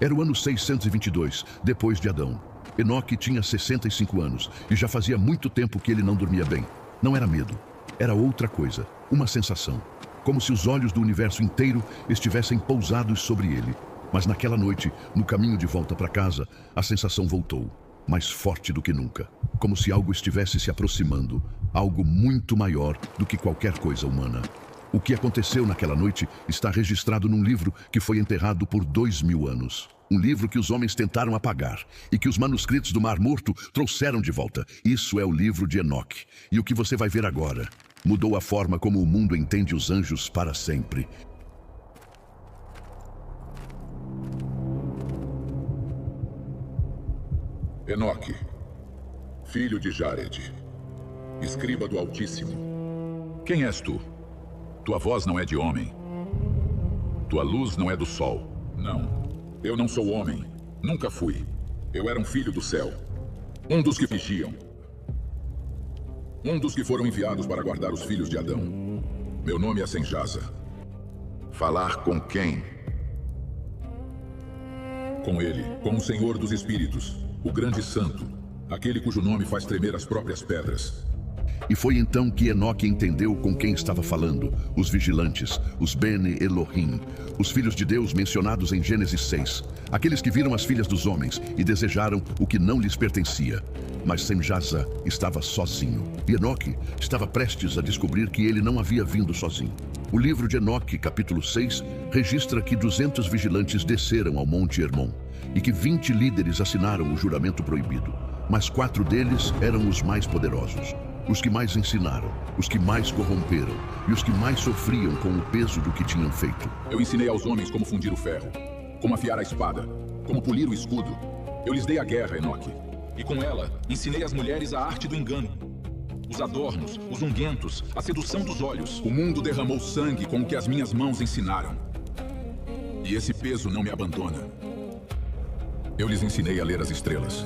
Era o ano 622, depois de Adão. Enoque tinha 65 anos e já fazia muito tempo que ele não dormia bem. Não era medo, era outra coisa, uma sensação. Como se os olhos do universo inteiro estivessem pousados sobre ele. Mas naquela noite, no caminho de volta para casa, a sensação voltou, mais forte do que nunca. Como se algo estivesse se aproximando, algo muito maior do que qualquer coisa humana. O que aconteceu naquela noite está registrado num livro que foi enterrado por 2000 anos. Um livro que os homens tentaram apagar e que os manuscritos do Mar Morto trouxeram de volta. Isso é o livro de Enoque. E o que você vai ver agora mudou a forma como o mundo entende os anjos para sempre. Enoque, filho de Jared, escriba do Altíssimo. Quem és tu? Tua voz não é de homem. Tua luz não é do sol. Não. Eu não sou homem. Nunca fui. Eu era um filho do céu. Um dos que vigiam. Um dos que foram enviados para guardar os filhos de Adão. Meu nome é Senjasa. Falar com quem? Com ele, com o Senhor dos Espíritos, o grande santo, aquele cujo nome faz tremer as próprias pedras. E foi então que Enoque entendeu com quem estava falando, os vigilantes, os Bene Elohim, os filhos de Deus mencionados em Gênesis 6, aqueles que viram as filhas dos homens e desejaram o que não lhes pertencia. Mas Senjasa estava sozinho, e Enoque estava prestes a descobrir que ele não havia vindo sozinho. O livro de Enoque, capítulo 6, registra que 200 vigilantes desceram ao Monte Hermon, e que 20 líderes assinaram o juramento proibido, mas 4 deles eram os mais poderosos. Os que mais ensinaram, os que mais corromperam e os que mais sofriam com o peso do que tinham feito. Eu ensinei aos homens como fundir o ferro, como afiar a espada, como polir o escudo. Eu lhes dei a guerra, Enoque. E com ela, ensinei às mulheres a arte do engano. Os adornos, os unguentos, a sedução dos olhos. O mundo derramou sangue com o que as minhas mãos ensinaram. E esse peso não me abandona. Eu lhes ensinei a ler as estrelas,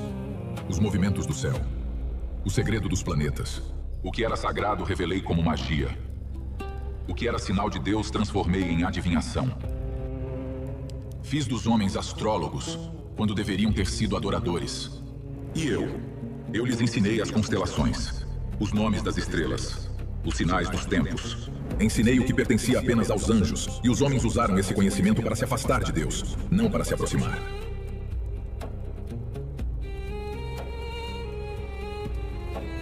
os movimentos do céu, o segredo dos planetas. O que era sagrado revelei como magia. O que era sinal de Deus transformei em adivinhação. Fiz dos homens astrólogos, quando deveriam ter sido adoradores. E eu lhes ensinei as constelações, os nomes das estrelas, os sinais dos tempos. Ensinei o que pertencia apenas aos anjos, e os homens usaram esse conhecimento para se afastar de Deus, não para se aproximar.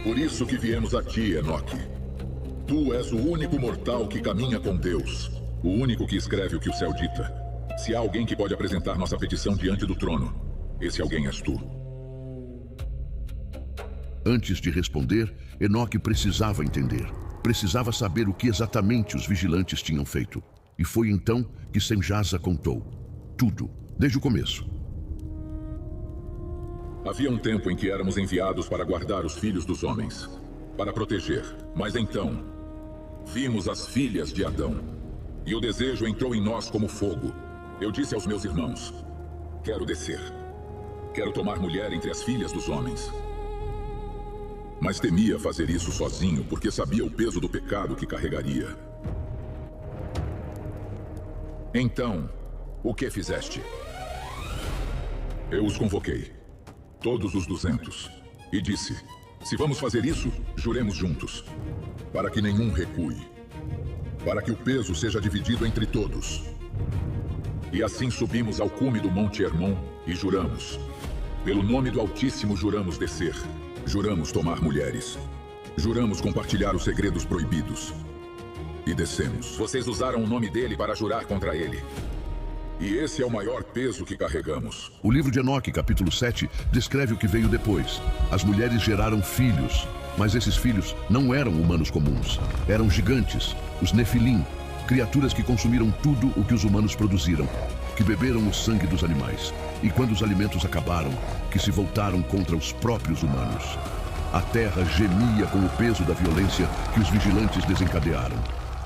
Por isso que viemos a ti, Enoque. Tu és o único mortal que caminha com Deus, o único que escreve o que o céu dita. Se há alguém que pode apresentar nossa petição diante do trono, esse alguém és tu. Antes de responder, Enoque precisava entender. Precisava saber o que exatamente os vigilantes tinham feito. E foi então que Senjasa contou. Tudo, desde o começo. Havia um tempo em que éramos enviados para guardar os filhos dos homens, para proteger. Mas então, vimos as filhas de Adão. E o desejo entrou em nós como fogo. Eu disse aos meus irmãos, quero descer. Quero tomar mulher entre as filhas dos homens. Mas temia fazer isso sozinho, porque sabia o peso do pecado que carregaria. Então, o que fizeste? Eu os convoquei, todos os 200, e disse, se vamos fazer isso, juremos juntos, para que nenhum recue, para que o peso seja dividido entre todos. E assim subimos ao cume do Monte Hermon e juramos. Pelo nome do Altíssimo juramos descer. Juramos tomar mulheres. Juramos compartilhar os segredos proibidos. E descemos. Vocês usaram o nome dele para jurar contra ele. E esse é o maior peso que carregamos. O livro de Enoque, capítulo 7, descreve o que veio depois. As mulheres geraram filhos, mas esses filhos não eram humanos comuns. Eram gigantes, os Nefilim, criaturas que consumiram tudo o que os humanos produziram, que beberam o sangue dos animais. E quando os alimentos acabaram, que se voltaram contra os próprios humanos. A terra gemia com o peso da violência que os vigilantes desencadearam.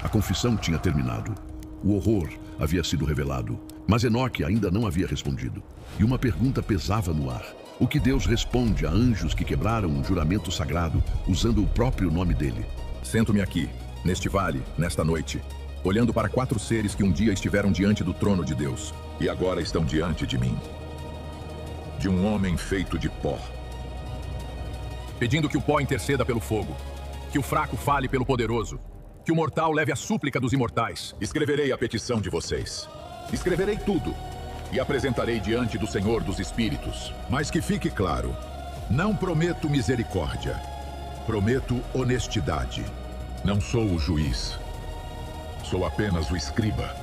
A confissão tinha terminado. O horror havia sido revelado, mas Enoque ainda não havia respondido. E uma pergunta pesava no ar. O que Deus responde a anjos que quebraram um juramento sagrado usando o próprio nome dele? Sento-me aqui, neste vale, nesta noite, olhando para 4 seres que um dia estiveram diante do trono de Deus E agora estão diante de mim, de um homem feito de pó. pedindo que o pó interceda pelo fogo, que o fraco fale pelo poderoso, que o mortal leve a súplica dos imortais. Escreverei a petição de vocês. Escreverei tudo e apresentarei diante do Senhor dos Espíritos. Mas que fique claro, não prometo misericórdia. Prometo honestidade. Não sou o juiz. Sou apenas o escriba.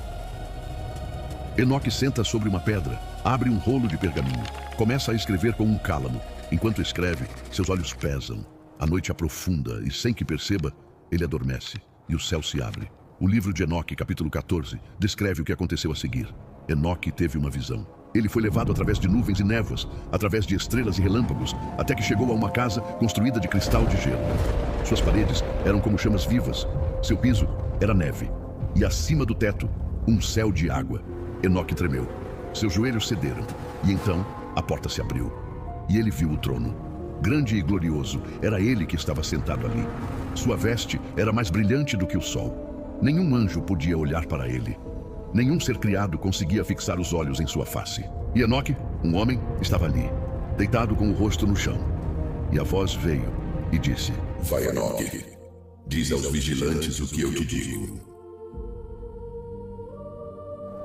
Enoque senta sobre uma pedra, abre um rolo de pergaminho, começa a escrever com um cálamo. Enquanto escreve, seus olhos pesam. A noite aprofunda e, sem que perceba, ele adormece e o céu se abre. O livro de Enoque, capítulo 14, descreve o que aconteceu a seguir. Enoque teve uma visão. Ele foi levado através de nuvens e névoas, através de estrelas e relâmpagos, até que chegou a uma casa construída de cristal de gelo. Suas paredes eram como chamas vivas. Seu piso era neve. E acima do teto, um céu de água. Enoque tremeu. Seus joelhos cederam. E então, a porta se abriu. E ele viu o trono. Grande e glorioso, era ele que estava sentado ali. Sua veste era mais brilhante do que o sol. Nenhum anjo podia olhar para ele. Nenhum ser criado conseguia fixar os olhos em sua face. E Enoque, um homem, estava ali, deitado com o rosto no chão. E a voz veio e disse: Vai, Enoque. Diz aos vigilantes o que eu te digo.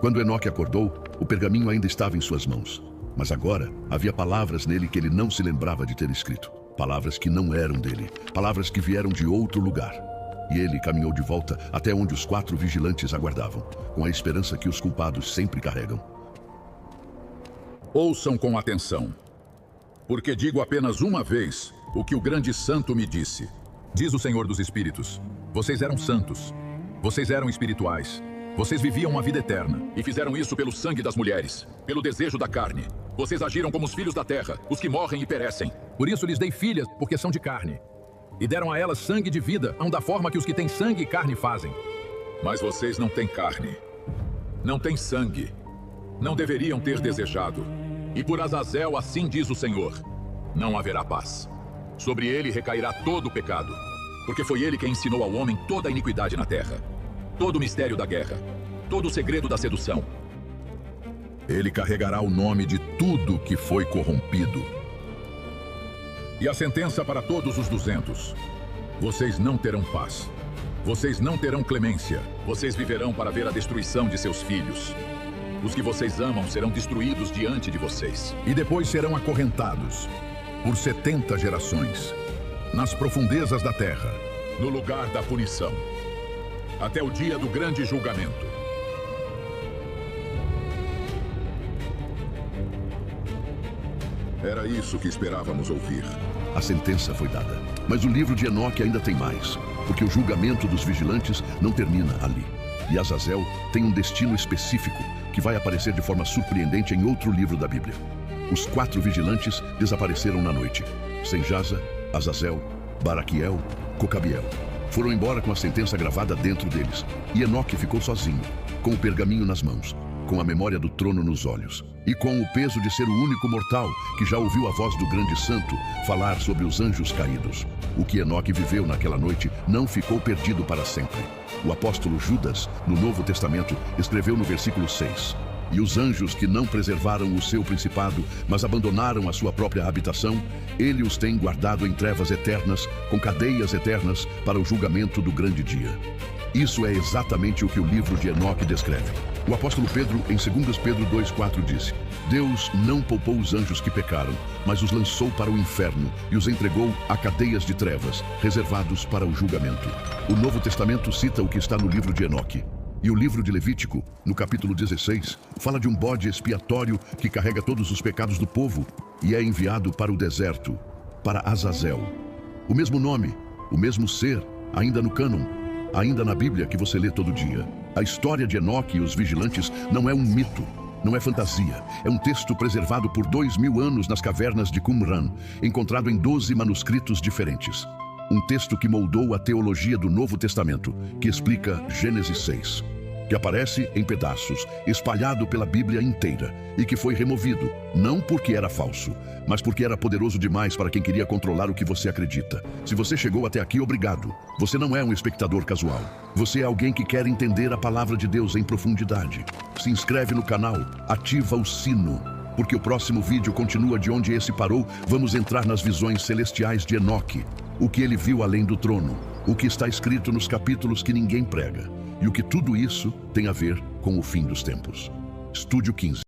Quando Enoque acordou, o pergaminho ainda estava em suas mãos. Mas agora havia palavras nele que ele não se lembrava de ter escrito. Palavras que não eram dele. Palavras que vieram de outro lugar. E ele caminhou de volta até onde os 4 vigilantes aguardavam, com a esperança que os culpados sempre carregam. Ouçam com atenção, porque digo apenas uma vez o que o grande santo me disse. Diz o Senhor dos Espíritos: vocês eram santos, vocês eram espirituais, vocês viviam uma vida eterna. E fizeram isso pelo sangue das mulheres, pelo desejo da carne. Vocês agiram como os filhos da terra, os que morrem e perecem. Por isso lhes dei filhas, porque são de carne. E deram a elas sangue de vida, da forma que os que têm sangue e carne fazem. Mas vocês não têm carne, não têm sangue, não deveriam ter desejado. E por Azazel assim diz o Senhor: não haverá paz. Sobre ele recairá todo o pecado, porque foi ele quem ensinou ao homem toda a iniquidade na terra, todo o mistério da guerra, todo o segredo da sedução. Ele carregará o nome de tudo que foi corrompido. E a sentença para todos os 200. Vocês não terão paz. Vocês não terão clemência. Vocês viverão para ver a destruição de seus filhos. Os que vocês amam serão destruídos diante de vocês. E depois serão acorrentados por 70 gerações, nas profundezas da terra, no lugar da punição, até o dia do grande julgamento. Era isso que esperávamos ouvir. A sentença foi dada. Mas o livro de Enoque ainda tem mais, porque o julgamento dos vigilantes não termina ali. E Azazel tem um destino específico que vai aparecer de forma surpreendente em outro livro da Bíblia. Os 4 vigilantes desapareceram na noite. Senjaza, Azazel, Baraquiel, Cocabiel. Foram embora com a sentença gravada dentro deles. E Enoque ficou sozinho, com o pergaminho nas mãos, com a memória do trono nos olhos, e com o peso de ser o único mortal que já ouviu a voz do grande santo falar sobre os anjos caídos. O que Enoque viveu naquela noite não ficou perdido para sempre. O apóstolo Judas, no Novo Testamento, escreveu no versículo 6: E os anjos que não preservaram o seu principado, mas abandonaram a sua própria habitação, ele os tem guardado em trevas eternas, com cadeias eternas, para o julgamento do grande dia. Isso é exatamente o que o livro de Enoque descreve. O apóstolo Pedro, em 2 Pedro 2,4, disse: Deus não poupou os anjos que pecaram, mas os lançou para o inferno e os entregou a cadeias de trevas, reservados para o julgamento. O Novo Testamento cita o que está no livro de Enoque. E o livro de Levítico, no capítulo 16, fala de um bode expiatório que carrega todos os pecados do povo e é enviado para o deserto, para Azazel. O mesmo nome, o mesmo ser, ainda no cânon, ainda na Bíblia que você lê todo dia. A história de Enoque e os vigilantes não é um mito, não é fantasia. É um texto preservado por 2000 anos nas cavernas de Qumran, encontrado em 12 manuscritos diferentes. Um texto que moldou a teologia do Novo Testamento, que explica Gênesis 6. que aparece em pedaços, espalhado pela Bíblia inteira, e que foi removido, não porque era falso, mas porque era poderoso demais para quem queria controlar o que você acredita. Se você chegou até aqui, obrigado. Você não é um espectador casual. Você é alguém que quer entender a palavra de Deus em profundidade. Se inscreve no canal, ativa o sino, porque o próximo vídeo continua de onde esse parou. Vamos entrar nas visões celestiais de Enoque, o que ele viu além do trono, o que está escrito nos capítulos que ninguém prega, e o que tudo isso tem a ver com o fim dos tempos. Estúdio 15.